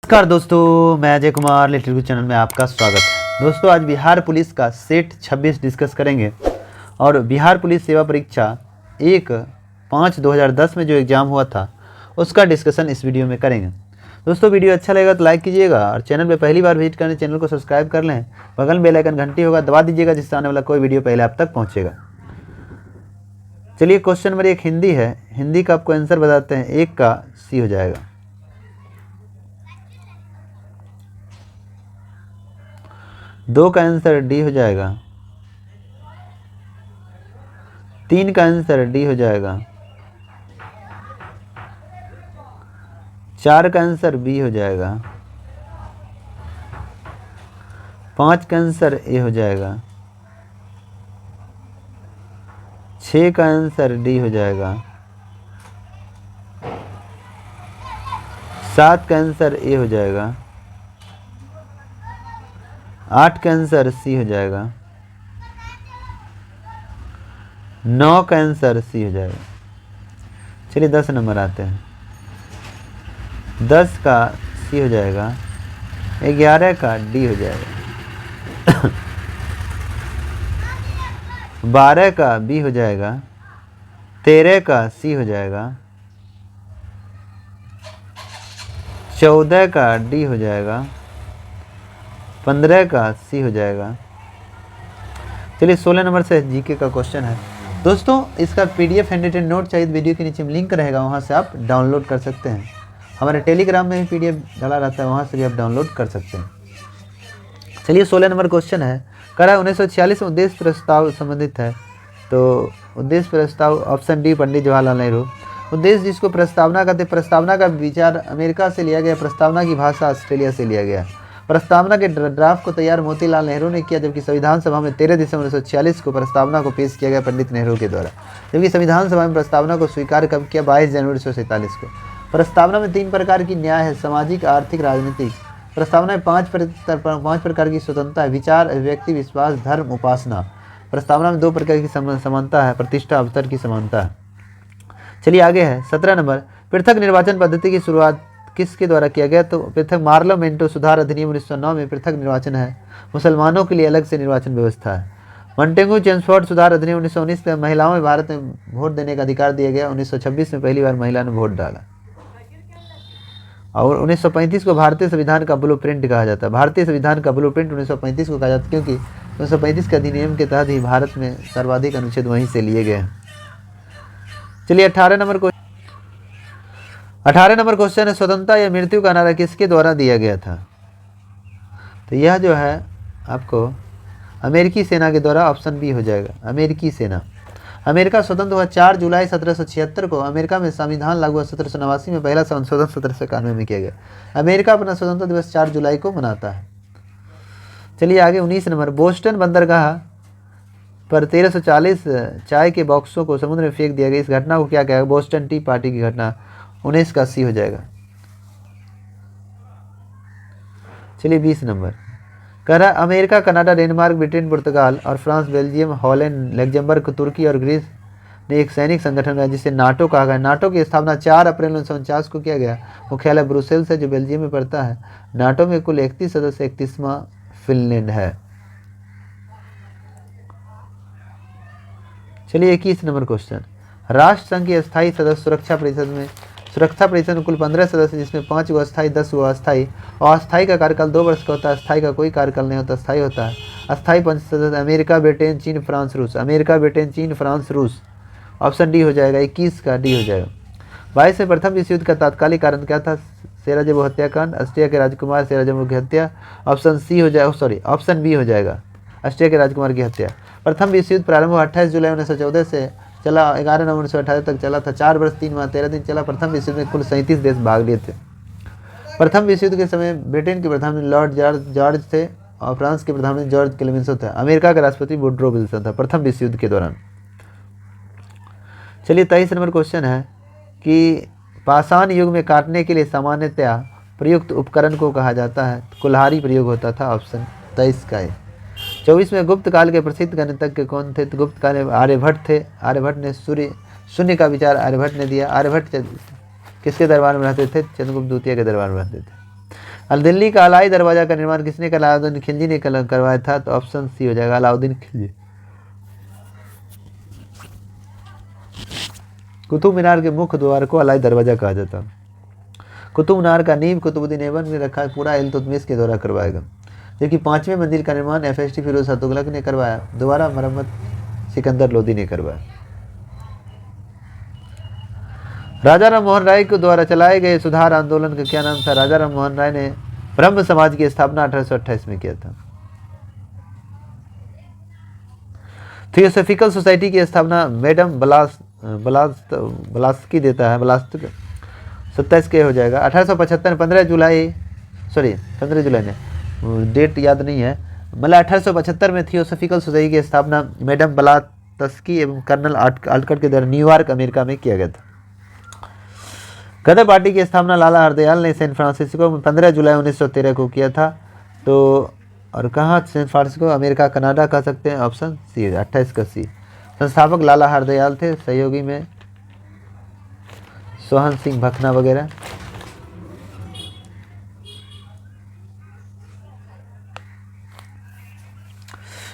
नमस्कार दोस्तों, मैं अजय कुमार लिटिल गुरु चैनल में आपका स्वागत है। दोस्तों आज बिहार पुलिस का सेट 26 डिस्कस करेंगे और बिहार पुलिस सेवा परीक्षा 1/5/2010 में जो एग्ज़ाम हुआ था उसका डिस्कशन इस वीडियो में करेंगे। दोस्तों वीडियो अच्छा लगेगा तो लाइक कीजिएगा और चैनल पे पहली बार विजिट करने चैनल को सब्सक्राइब कर लें। बगल में बेल आइकन घंटी होगा दबा दीजिएगा जिससे आने वाला कोई वीडियो पहले आप तक पहुँचेगा। चलिए क्वेश्चन नंबर 1 हिंदी है। हिंदी का आपको आंसर बताते हैं। 1 का सी हो जाएगा, 2 का आंसर डी हो जाएगा, 3 का आंसर डी हो जाएगा, 4 का आंसर बी हो जाएगा, 5 का आंसर ए हो जाएगा, 6 का आंसर डी हो जाएगा, 7 का आंसर ए हो जाएगा, 8 का आंसर सी हो जाएगा, 9 का आंसर सी हो जाएगा। चलिए 10 नंबर आते हैं। 10 का सी हो जाएगा, 11 का डी हो जाएगा, 12 का बी हो जाएगा, 13 का सी हो जाएगा, 14 का डी हो जाएगा, 15 का सी हो जाएगा। चलिए 16 नंबर से जीके का क्वेश्चन है। दोस्तों इसका पीडीएफ हैंडराइटन नोट चाहिए तो वीडियो के नीचे में लिंक रहेगा, वहाँ से आप डाउनलोड कर सकते हैं। हमारे टेलीग्राम में भी पीडीएफ डाला रहता है, वहाँ से भी आप डाउनलोड कर सकते हैं। चलिए 16 नंबर क्वेश्चन है। कह रहा है 1946 में उद्देश्य प्रस्ताव संबंधित है। तो उद्देश्य प्रस्ताव ऑप्शन डी पंडित जवाहरलाल नेहरू। उद्देश्य जिसको प्रस्तावना कहते, प्रस्तावना का विचार अमेरिका से लिया गया, प्रस्तावना की भाषा ऑस्ट्रेलिया से लिया गया। प्रस्तावना के ड्राफ्ट को तैयार मोतीलाल नेहरू ने किया, जबकि संविधान सभा में 13 दिसंबर 1946 को प्रस्तावना को पेश किया गया पंडित नेहरू के द्वारा। जबकि संविधान सभा में प्रस्तावना को स्वीकार कब किया? 22 जनवरी 1947 को। प्रस्तावना में 3 प्रकार की न्याय है, सामाजिक, आर्थिक, राजनीतिक। प्रस्तावना में 5 प्रकार की स्वतंत्रता है, विचार, अभिव्यक्ति, विश्वास, धर्म, उपासना। प्रस्तावना में 2 प्रकार की समानता है, प्रतिष्ठा, अवसर की समानता है। चलिए आगे है 17 नंबर। पृथक निर्वाचन पद्धति की शुरुआत किसके द्वारा किया गया? तो पृथक मार्लियामेंटो सुधार अधिनियम 1909 में पृथक निर्वाचन है, मुसलमानों के लिए अलग से निर्वाचन व्यवस्था है। मॉन्टेगू चेम्सफोर्ड सुधार अधिनियम 1919 में महिलाओं में भारत में वोट देने का अधिकार दिया गया। 1926 में पहली बार महिला ने वोट डाला। और 1935 को भारतीय संविधान का ब्लूप्रिंट कहा जाता है। भारतीय संविधान का ब्लूप्रिंट 1935 को कहा जाता है क्योंकि 1935 के अधिनियम के तहत ही भारत में सर्वाधिक अनुच्छेद वहीं से लिए गए हैं। चलिए 18 नंबर क्वेश्चन है। स्वतंत्रता या मृत्यु का नारा किसके द्वारा दिया गया था? तो यह जो है आपको अमेरिकी सेना के द्वारा, ऑप्शन बी हो जाएगा, अमेरिकी सेना। अमेरिका स्वतंत्र हुआ 4 जुलाई 1776 को। अमेरिका में संविधान लागू हुआ 1789 में। पहला संशोधन 1791 में किया गया। अमेरिका अपना स्वतंत्रता दिवस 4 जुलाई को मनाता है। चलिए आगे 19 नंबर। बोस्टन बंदरगाह पर 1340 चाय के बॉक्सों को समुद्र में फेंक दिया गया। इस घटना को क्या कहा? बोस्टन टी पार्टी की घटना। 19 का सी हो जाएगा। चलिए 20 नंबर। कह रहा अमेरिका, कनाडा, डेनमार्क, ब्रिटेन, पुर्तगाल और फ्रांस, बेल्जियम, हॉलैंड, लग्जमबर्ग, तुर्की और ग्रीस ने एक सैनिक संगठन बनाया जिसे नाटो कहा गया। नाटो की स्थापना 4 अप्रैल 1949 को किया गया। मुख्यालय ब्रुसेल्स है जो बेल्जियम में पड़ता है। नाटो में कुल 31 सदस्य, 31वां फिनलैंड है। चलिए 21 नंबर क्वेश्चन। राष्ट्र संघ की अस्थायी सदस्य सुरक्षा परिषद में कुल 15 सदस्य, जिसमें 5 गो अस्थायी, 10 गो अस्थायी। और अस्थायी का कार्यकाल 2 वर्ष का होता है। अस्थायी का कोई कार्यकाल नहीं होता, अस्थायी होता है। अस्थायी 5 सदस्य अमेरिका, ब्रिटेन, चीन, फ्रांस, रूस। अमेरिका, ब्रिटेन, चीन, फ्रांस, रूस। ऑप्शन डी हो जाएगा। 21 का डी हो जाएगा। 22 में प्रथम विश्व युद्ध का तात्कालिक कारण क्या था? सेराजेवो हत्याकांड, ऑस्ट्रिया के राजकुमार सेराजेवो की हत्या। ऑप्शन सी हो जाएगा, सॉरी ऑप्शन बी हो जाएगा, ऑस्ट्रिया के राजकुमार की हत्या। प्रथम विश्व युद्ध प्रारंभ हुआ 28 जुलाई 1914 से चला 11 नवंबर 1918 तक चला था। 4 वर्ष 3 माह 13 दिन चला। प्रथम विश्व युद्ध में कुल 37 देश भाग लिए थे। प्रथम विश्व युद्ध के समय ब्रिटेन के प्रधानमंत्री लॉर्ड जॉर्ज थे और फ्रांस के प्रधानमंत्री जॉर्ज क्लेमेंसो थे। अमेरिका का राष्ट्रपति वुडरो विल्सन था प्रथम विश्व युद्ध के दौरान। चलिए 23 नंबर क्वेश्चन है कि पाषाण युग में काटने के लिए सामान्यतया प्रयुक्त उपकरण को कहा जाता है। कुल्हाड़ी प्रयोग होता था। ऑप्शन 23 का है। 24 में गुप्त काल के प्रसिद्ध गणितज्ञ कौन थे? तो गुप्त काल में आर्यभट्ट थे। आर्यभट्ट ने शून्य का विचार आर्यभट्ट ने दिया। आर्यभट्ट किसके दरबार में रहते थे? चंद्रगुप्त द्वितीय के दरबार में रहते थे। दिल्ली का अलाई दरवाजा का निर्माण किसने किया? अलाउद्दीन खिलजी ने करवाया था, तो ऑप्शन सी हो जाएगा, अलाउद्दीन खिलजी। कुतुब मीनार के मुख्य द्वार को अलाई दरवाजा कहा जाता। कुतुब मीनार का नींव कुतुबुद्दीन ऐबक ने रखा, पूरा इल्तुतमिश के द्वारा करवाएगा। जबकि 5वें मंदिर का निर्माण FST फिरोज शाह तुगलक ने करवाया, दोबारा मरम्मत सिकंदर लोदी ने करवाया। राजा राम मोहन राय के द्वारा चलाए गए सुधार आंदोलन का क्या नाम था? राजा राम मोहन राय ने ब्रह्म समाज की स्थापना 1828 में किया था। थियोसॉफिकल सोसाइटी की स्थापना मैडम ब्लास्की देता है, ब्लास्क 27 के हो जाएगा। 1875 15 जुलाई ने, डेट याद नहीं है, मतलब 1875 में थियोसॉफिकल सोसाइटी की स्थापना मैडम ब्लास्की एवं कर्नल आल्टकट के द्वारा न्यूयॉर्क अमेरिका में किया गया था। गदर पार्टी की स्थापना लाला हरदयाल ने सैन फ्रांसिस्को में 15 जुलाई 1913 को किया था। तो और कहाँ? सैन फ्रांसिस्को, अमेरिका, कनाडा कह सकते हैं, ऑप्शन सी 28 का सी। संस्थापक लाला हरदयाल थे, सहयोगी में सोहन सिंह भखना वगैरह।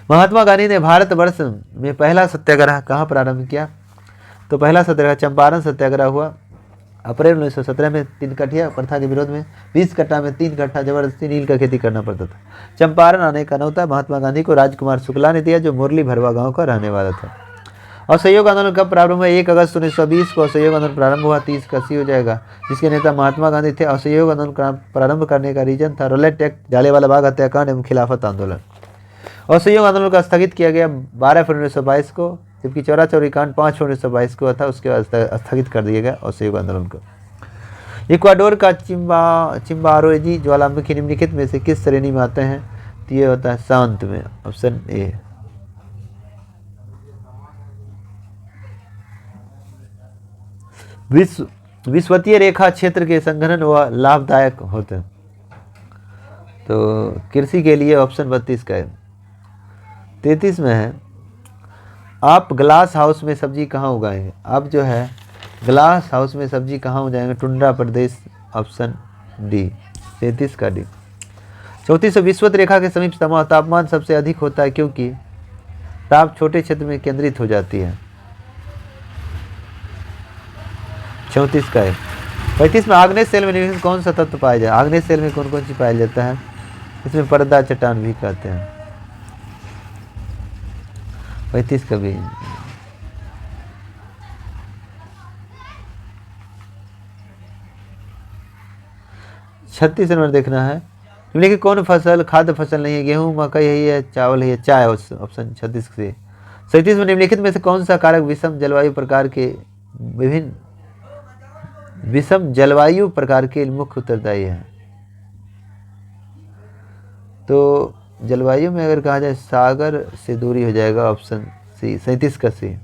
महात्मा गांधी ने भारतवर्ष में पहला सत्याग्रह कहाँ प्रारंभ किया? तो पहला सत्याग्रह चंपारण सत्याग्रह हुआ अप्रैल 1917 में। 3 कठिया प्रथा के विरोध में 20 कट्टा में 3 कट्टा जबरदस्ती नील का खेती करना पड़ता था। चंपारण आने का न्योता महात्मा गांधी को राजकुमार शुक्ला ने दिया, जो मुरली भरवा गांव का रहने वाला था। असहयोग आंदोलन कब प्रारंभ हुआ? 1 अगस्त 1920 को असहयोग आंदोलन प्रारंभ हुआ, 30 का सी हो जाएगा, जिसके नेता महात्मा गांधी थे। असहयोग आंदोलन प्रारंभ करने का रीजन था रॉलेट एक्ट, जालियांवाला बाग हत्याकांड एवं खिलाफत आंदोलन। असहयोग आंदोलन का स्थगित किया गया 12 फरवरी 1922 को, जबकि चौरा चौरी कांड 5 फरवरी 1922 को था, उसके बाद स्थगित कर दिया गया असहयोग आंदोलन को। इक्वाडोर का चिम्बारोजी ज्वालामुखी निम्नलिखित में से किस श्रेणी में आते हैं? तो ये होता है शांत में, ऑप्शन ए। विषुवतीय रेखा क्षेत्र के संघनन व लाभदायक होते हैं, तो कृषि के लिए ऑप्शन 32 का है। 33 में है, आप ग्लास हाउस में सब्जी कहाँ उगाएंगे? आप जो है ग्लास हाउस में सब्जी कहाँ उगाएंगे? टुंड्रा प्रदेश, ऑप्शन डी, 33 का डी। 34 विषुवत रेखा के समीप तापमान सबसे अधिक होता है क्योंकि ताप छोटे क्षेत्र में केंद्रित हो जाती है, 34 का है। 35 में आग्नेय सेल में कौन सा तत्व पाया जाए? आग्नेय सेल में कौन कौन सी पाया जाता है? इसमें पर्दा चट्टान भी कहते हैं, 35 का भी। 36 नंबर देखना है, लेकिन कौन फसल खाद्य फसल नहीं है? गेहूं, मकई है, चावल है, चाय, ऑप्शन 36 से। 37 में निम्नलिखित में से कौन सा कारक विषम जलवायु प्रकार के मुख्य उत्तरदायी है? तो जलवायु में अगर कहा जाए सागर से दूरी हो जाएगा, ऑप्शन सी, 37 का सी।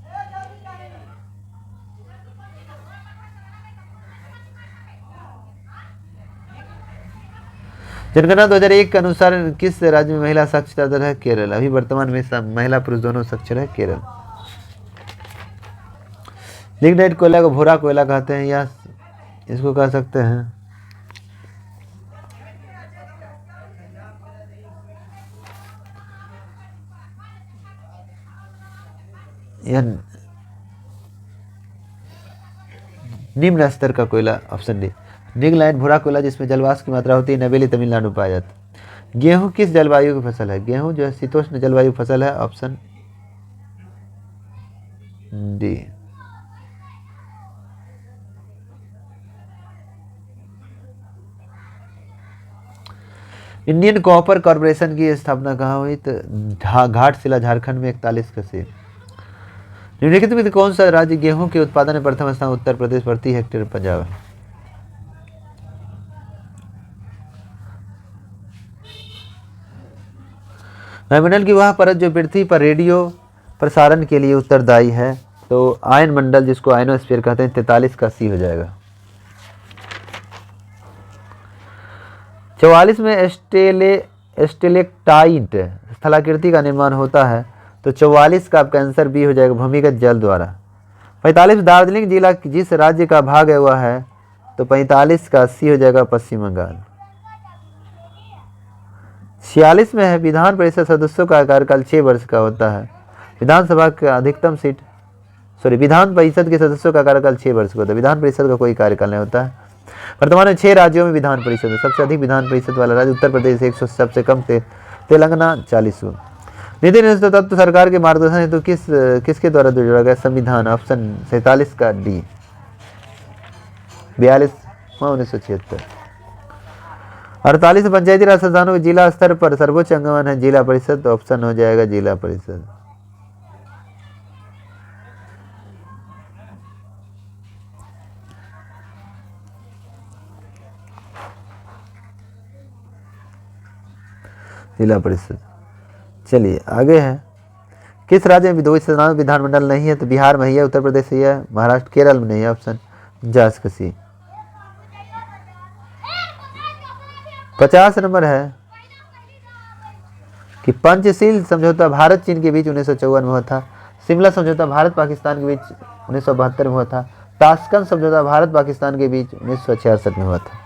जनगणना 2001 के अनुसार किस राज्य में महिला साक्षरता दर है? केरल। अभी वर्तमान में महिला पुरुष दोनों साक्षर है, केरल। लिग्नाइट कोयला को भूरा कोयला कहते हैं, या इसको कह सकते हैं यह निम्न स्तर का कोयला, ऑप्शन डी। लिग्नाइट भूरा कोयला जिसमें जलवाष्प की मात्रा होती है, नवेली तमिलनाडु में पाया जाता है। गेहूं किस जलवायु की फसल है? गेहूं जो है शीतोष्ण जलवायु फसल है, option D. Indian copper corporation की स्थापना कहाँ हुई? तो घाटशिला, झारखंड में, 41 का सी। निम्नलिखित में कौन सा राज्य गेहूं के उत्पादन में प्रथम स्थान? उत्तर प्रदेश, प्रति हेक्टेयर पंजाब। वायुमंडल की वह परत जो पृथ्वी पर रेडियो प्रसारण के लिए उत्तरदायी है, तो आयन मंडल जिसको आयनोस्फीयर कहते हैं, 43 का सी हो जाएगा। 44 में स्टेलेक्टाइट स्थलाकृति का निर्माण होता है, तो 44 का आपका आंसर बी हो जाएगा, भूमिगत जल द्वारा। 45 दार्जिलिंग जिला जिस राज्य का भाग है वह है, तो 45 का सी हो जाएगा, पश्चिम बंगाल। 46 में है विधान परिषद सदस्यों का कार्यकाल 6 वर्ष का होता है। विधानसभा का अधिकतम सीट विधान परिषद के सदस्यों का कार्यकाल 6 वर्ष का होता है। विधान परिषद का कोई कार्यकाल नहीं होता है। वर्तमान में 6 राज्यों में विधान परिषद है। सबसे अधिक विधान परिषद वाला राज्य उत्तर प्रदेश 100, सबसे कम तेलंगाना 40। नीति नियंत्रण तत्व सरकार के मार्गदर्शन हेतु किसके द्वारा जोड़ा गया? संविधान। ऑप्शन 47 का डी। 42/1976। 48 पंचायती राज संस्थानों के जिला स्तर पर सर्वोच्च अंगवन है जिला परिषद। ऑप्शन हो जाएगा जिला परिषद। जिला परिषद। चलिए आगे है। किस राज्य में 2 विधानमंडल नहीं है? तो बिहार में है, उत्तर प्रदेश है, महाराष्ट्र, केरल में नहीं है। ऑप्शन जास का सी। 50 नंबर है कि पंचशील समझौता भारत चीन के बीच 1954 में हुआ था। शिमला समझौता भारत पाकिस्तान के बीच 1972 में हुआ था। ताशकंद समझौता भारत पाकिस्तान के बीच 1966 में हुआ था।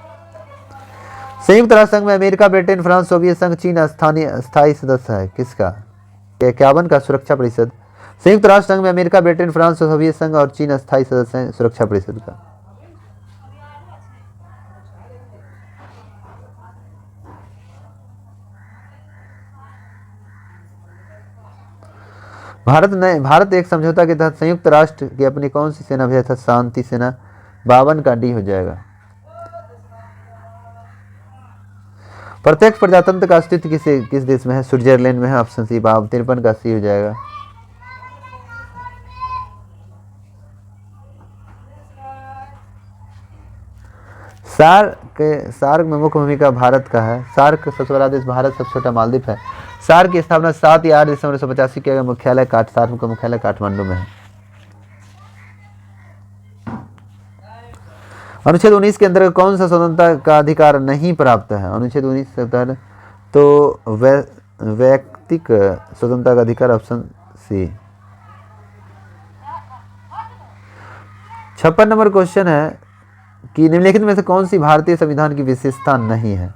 संयुक्त राष्ट्र संघ में अमेरिका, ब्रिटेन, फ्रांस, सोवियत संघ, चीन स्थायी सदस्य है। किसका? 51 का सुरक्षा परिषद। संयुक्त राष्ट्र संघ में अमेरिका, ब्रिटेन, फ्रांस, सोवियत संघ और चीन स्थायी सदस्य हैं सुरक्षा परिषद का। भारत एक समझौता के तहत संयुक्त राष्ट्र की अपनी कौन सी सेना भेजा था? शांति सेना। 52 का डी हो जाएगा। प्रत्यक्ष प्रजातंत्र का अस्तित्व किस देश में है? स्विट्जरलैंड में है। Option C. 53 का सी हो जाएगा। सार्क में मुख्य भूमिका भारत का है। सार्क का सबसे बड़ा देश भारत, सबसे छोटा मालदीव है। सार्क की स्थापना 7 या 8 दिसंबर 1985 किया गया। मुख्यालय सार्क का मुख्यालय काठमांडू में है। अनुच्छेद 19 के अंतर्गत कौन सा स्वतंत्रता का अधिकार नहीं प्राप्त है? अनुच्छेद 19 के अंतर्गत तो वैयक्तिक स्वतंत्रता का अधिकार। Option C. 56 नंबर क्वेश्चन है कि निम्नलिखित में से कौन सी भारतीय संविधान की विशेषता नहीं है?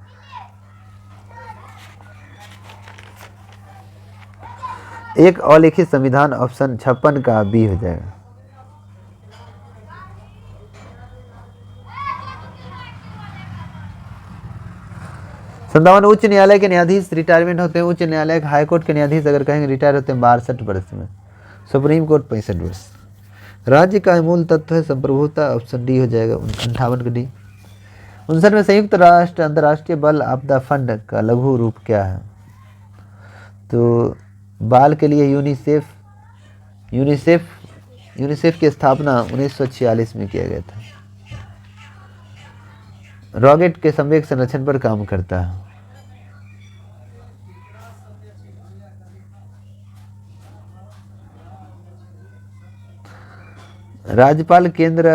एक अलिखित संविधान। ऑप्शन 56 का बी हो जाएगा। संतावन उच्च न्यायालय के न्यायाधीश रिटायरमेंट होते हैं। उच्च न्यायालय हाईकोर्ट के न्यायाधीश अगर कहेंगे रिटायर होते हैं 62 वर्ष में। सुप्रीम कोर्ट 65 वर्ष। राज्य का मूल तत्व है संप्रभुता। ऑप्शन डी हो जाएगा। 58 का डी। 59 में संयुक्त राष्ट्र अंतर्राष्ट्रीय बाल आपदा फंड का लघु रूप क्या है? तो बाल के लिए यूनिसेफ की स्थापना 1946 में किया गया था। रॉकेट के संवेग संरक्षण पर काम करता है। राज्यपाल केंद्र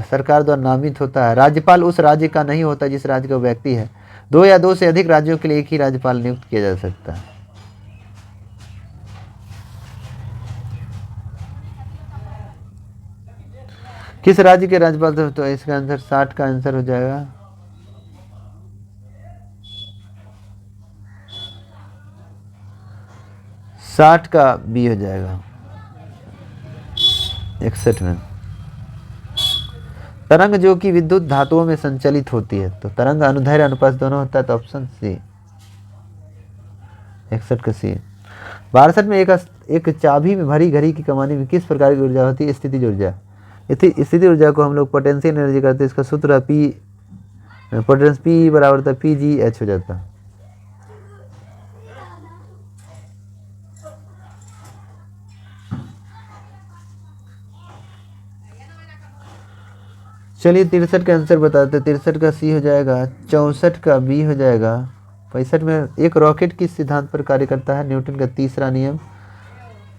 सरकार द्वारा नामित होता है। राज्यपाल उस राज्य का नहीं होता जिस राज्य का व्यक्ति है। 2 या 2 से अधिक राज्यों के लिए एक ही राज्यपाल नियुक्त किया जा सकता है। किस राज्य के राज्यपाल? तो इसका आंसर 60 का आंसर हो जाएगा। साठ का बी हो जाएगा। 61 में तरंग जो कि विद्युत धातुओं में संचालित होती है। तो तरंग अनुदैर्ध्य अनुप्रस्थ दोनों होता है। तो ऑप्शन सी। 61 का सी। 62 में एक चाबी में भरी घड़ी की कमानी में किस प्रकार की ऊर्जा होती है? स्थितिज ऊर्जा। स्थिति ऊर्जा को हम लोग पोटेंशियल एनर्जी करते हैं। इसका सूत्र पोटेंशियल पी बराबर था PgH हो जाता है। चलिए 63 का आंसर बताते हैं। 63 का सी हो जाएगा। 64 का बी हो जाएगा। 65 में एक रॉकेट किस सिद्धांत पर कार्य करता है? न्यूटन का तीसरा नियम।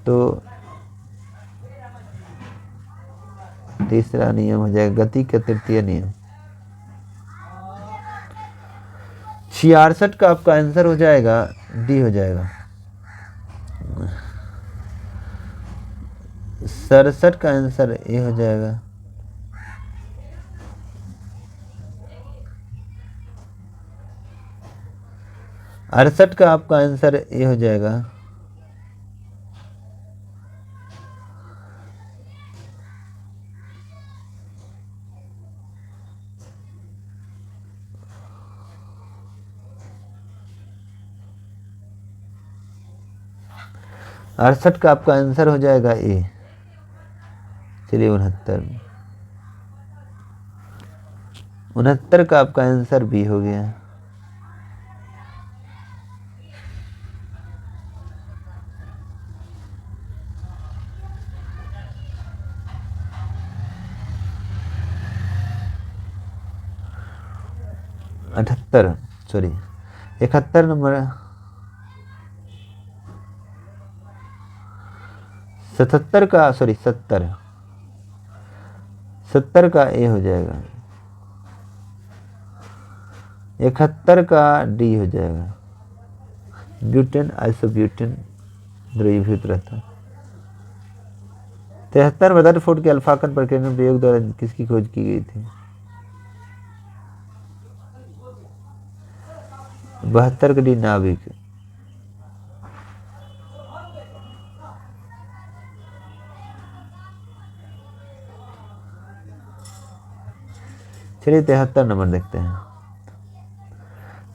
तो तीसरा नियम हो जाएगा गति का तृतीय नियम। 66 का आपका आंसर हो जाएगा डी हो जाएगा। 67 का आंसर ए हो जाएगा। 68 का आपका आंसर ये हो जाएगा। अड़सठ का आपका आंसर हो जाएगा ए। चलिए 69 का आपका आंसर बी हो गया। अठहत्तर, सॉरी 71 नंबर, 77 का, सॉरी 70 का ए हो जाएगा। 71 का डी हो जाएगा। ब्यूटेन आइसोब्यूटेन द्रवीभूत रहता। 73 रदरफोर्ड के अल्फाकन प्रकीर्णन प्रयोग द्वारा किसकी खोज की गई थी? 72 का डी नाभिक। चलिए 73 नंबर देखते हैं।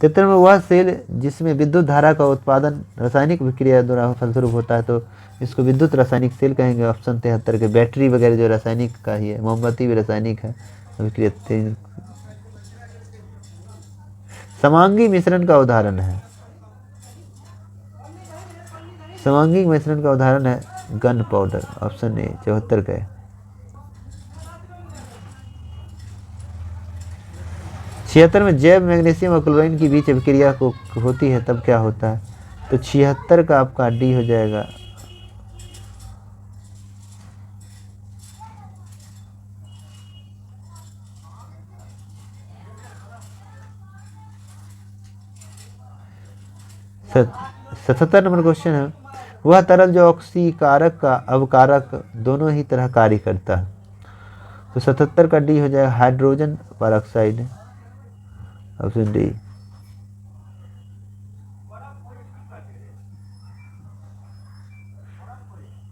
73 में वह सेल जिसमें विद्युत धारा का उत्पादन रासायनिक विक्रिया द्वारा फलस्वरूप होता है, तो इसको विद्युत रासायनिक सेल कहेंगे। ऑप्शन 73 के बैटरी वगैरह जो रासायनिक का ही है, मोमबत्ती भी रासायनिक है विक्रिया। समांगी मिश्रण का उदाहरण है, समांगी मिश्रण का उदाहरण है गन पाउडर। ऑप्शन ए 74 का है। 76 में जैव मैग्नीशियम और क्लोरीन की बीच अभिक्रिया को होती है तब क्या होता है? तो 76 का आपका डी हो जाएगा। सत 77 नंबर क्वेश्चन है, वह तरल जो ऑक्सीकारक का अवकारक दोनों ही तरह कार्य करता है। तो 77 का डी हो जाएगा हाइड्रोजन परऑक्साइड। Option D.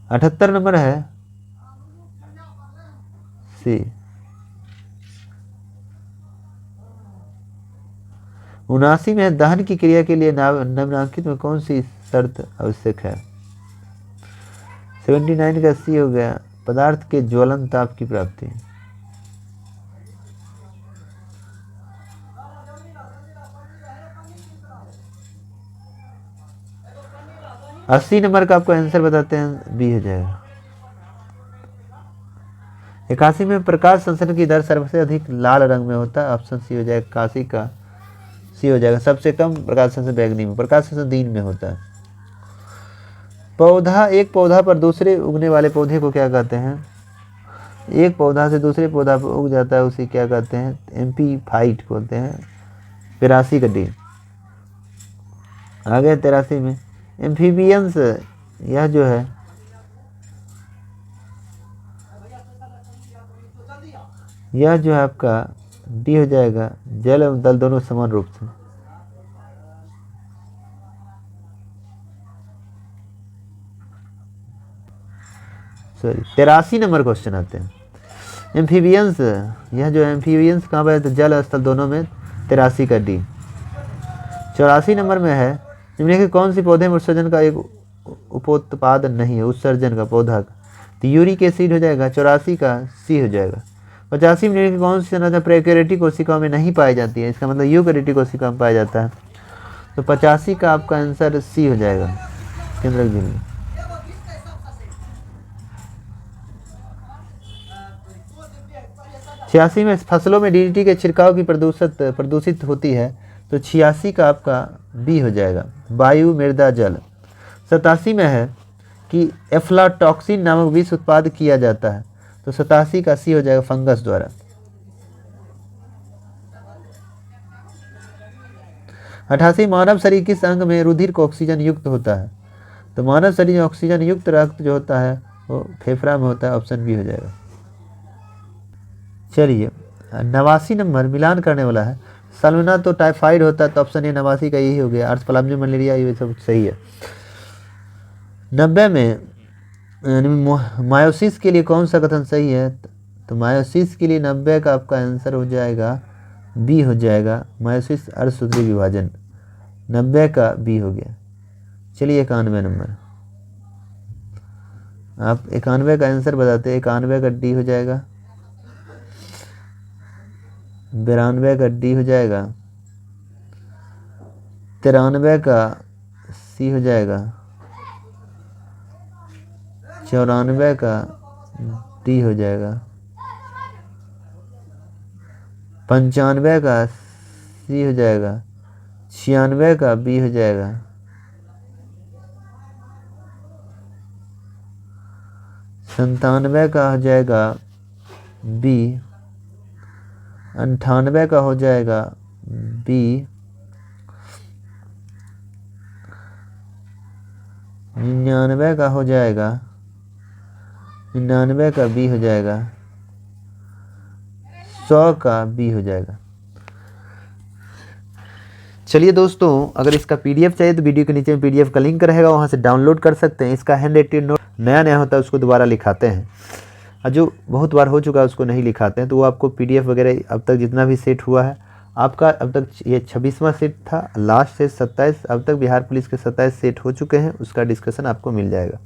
अठहत्तर नंबर है सी। 79 में दहन की क्रिया के लिए निम्नलिखित में कौन सी शर्त आवश्यक है? 79 का सी हो गया, पदार्थ के ज्वलन ताप की प्राप्ति। अस्सी नंबर का आपको आंसर बताते हैं, बी हो जाएगा। 81 में प्रकाश संश्लेषण की दर सबसे अधिक लाल रंग में होता है। ऑप्शन सी हो जाएगा, 81 का सी हो जाएगा। सबसे कम प्रकाश संश्लेषण बैगनी में, प्रकाश संश्लेषण दिन में होता है। पौधा, एक पौधा पर दूसरे उगने वाले पौधे को क्या कहते हैं? एक पौधा से दूसरे पौधा पर उग जाता है उसे क्या कहते हैं? एम्फीफाइट बोलते हैं। 83 का डी आ गया। 83 में एम्फीबियंस, यह जो है आपका डी हो जाएगा, जल एवं दल दोनों समान रूप से। सॉरी 83 नंबर क्वेश्चन आते हैं। एम्फीबियंस, यह जो एम्फीबियंस कहाँ पर है? तो जल और स्थल दोनों में। 83 का डी। 84 नंबर में है, निम्न के कौन सी पौधे में उत्सर्जन का एक उपोत्पाद नहीं है? उत्सर्जन का पौधा का, तो यूरिक एसिड हो जाएगा। 84 का सी हो जाएगा। 85 में की कौन सी संरचना प्रोकैरियोटिक कोशिकाओं में नहीं पाई जाती है? इसका मतलब यूकैरियोटिक कोशिका में पाया जाता है। तो 85 का आपका आंसर सी हो जाएगा, केंद्रक झिल्ली। 86 में फसलों में डीडीटी के छिड़काव की प्रदूषित होती है। तो 86 का आपका बी हो जाएगा, वायु, मृदा, जल। 87 में है कि एफ्लाटॉक्सिन नामक विष उत्पाद किया जाता है। तो 87 का सी हो जाएगा, फंगस द्वारा। 88 मानव शरीर किस अंग में रुधिर को ऑक्सीजन युक्त होता है? तो मानव शरीर में ऑक्सीजन युक्त रक्त जो होता है वो फेफड़ा में होता है। ऑप्शन बी हो जाएगा। चलिए 89 नंबर मिलान करने वाला है। साल्मोनेला तो टाइफाइड होता है, तो ऑप्शन ए 89 का यही हो गया। अर्थ प्लाज्मा मलेरिया ये सब सही है। 90 में यानी मायोसिस के लिए कौन सा कथन सही है? तो मायोसिस के लिए 90 का आपका आंसर हो जाएगा बी हो जाएगा, मायोसिस अर्धसूत्री विभाजन। 90 का बी हो गया। चलिए 91 नंबर, आप 91 का आंसर बताते हैं। 91 का डी हो जाएगा, 92 का डी हो जाएगा, 93 का सी हो जाएगा, 94 का डी हो जाएगा, 95 का सी हो जाएगा, 96 का बी हो जाएगा, 97 का हो जाएगा बी, 98 का हो जाएगा बी, 99 का हो जाएगा, 99 का बी हो जाएगा, 100 का बी हो जाएगा। चलिए दोस्तों, अगर इसका पीडीएफ चाहिए तो वीडियो के नीचे में पीडीएफ का लिंक रहेगा, वहाँ से डाउनलोड कर सकते हैं। इसका हैंड राइटेड नोट नया होता है, उसको दोबारा लिखाते हैं, और जो बहुत बार हो चुका है उसको नहीं लिखाते हैं। तो वो आपको पीडीएफ वगैरह अब तक जितना भी सेट हुआ है आपका, अब तक ये 26वां सेट था, लास्ट सेट 27, अब तक बिहार पुलिस के 27 सेट हो चुके हैं, उसका डिस्कशन आपको मिल जाएगा।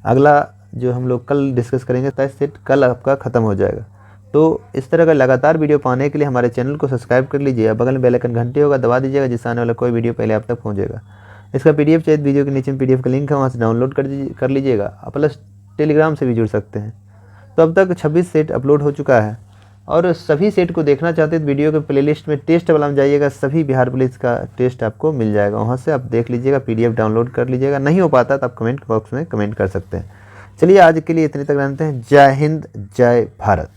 अगला जो हम लोग कल डिस्कस करेंगे 27 सेट कल आपका ख़त्म हो जाएगा। तो इस तरह का लगातार वीडियो पाने के लिए हमारे चैनल को सब्सक्राइब कर लीजिए, बगल में बेल आइकन घंटी होगा दबा दीजिएगा, जिससे आने वाला कोई वीडियो पहले आप तक पहुँचेगा। इसका पीडीएफ चाहिए वीडियो के नीचे में पीडीएफ का लिंक है, वहाँ से डाउनलोड कर लीजिएगा। प्लस टेलीग्राम से भी जुड़ सकते हैं। तो अब तक 26 सेट अपलोड हो चुका है, और सभी सेट को देखना चाहते हैं तो वीडियो के प्लेलिस्ट में टेस्ट वाला में जाइएगा, सभी बिहार पुलिस का टेस्ट आपको मिल जाएगा, वहाँ से आप देख लीजिएगा, पीडीएफ डाउनलोड कर लीजिएगा। नहीं हो पाता तो आप कमेंट बॉक्स में कमेंट कर सकते हैं। चलिए आज के लिए इतने तक जानते हैं। जय हिंद, जय भारत।